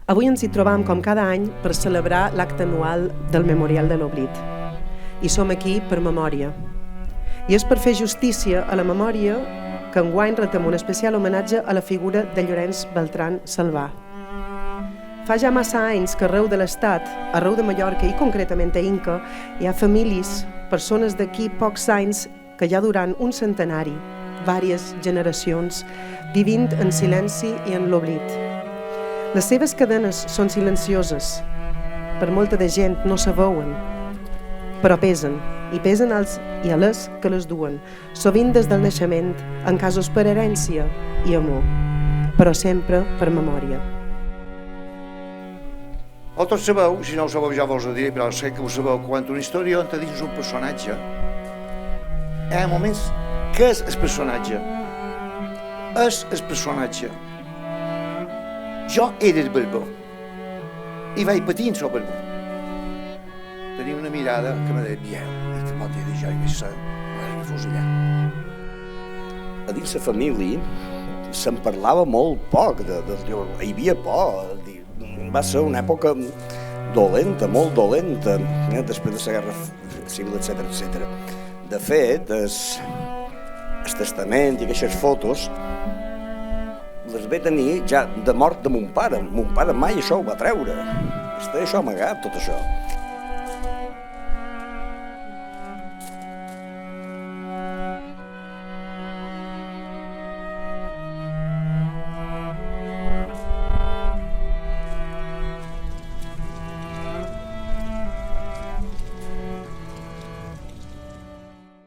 Avui ens hi trobam com cada any per celebrar l'acte anual del Memorial de l'Oblit. I som aquí per memòria. I és per fer justícia a la memòria que enguany retem un especial homenatge a la figura de Llorenç Beltrán Salvà. Fa ja massa anys que arreu de l'Estat, arreu de Mallorca i concretament a Inca, hi ha famílies, persones d'aquí pocs anys que ja durant un centenari, vàries generacions, vivint en silenci i en l'oblit. Les seves cadenes són silencioses. Per molta de gent no se veuen, però pesen, i pesen als i a les que les duen, sovint des del naixement, en casos per herència i amor, però sempre per memòria. Vosaltres sabeu, si no ho sabeu ja vos ho diré, però sé que ho sabeu, quan una història on te dins un personatge, hi ha moments que és el personatge. És el personatge. Jo era el barbó i vaig patint sobre el barbó. Tenia una mirada que me deia, bien, i que m'ho deia jo i vaig ser, vaig fusillar. A dins la família se'n parlava molt poc, hi havia por. Va ser una època dolenta, molt dolenta, després de la guerra civil, etc. De fet, el testament i aquestes fotos les ve tenir ja de mort de mon pare. Mon pare mai això ho va treure. Està això amagat, tot això.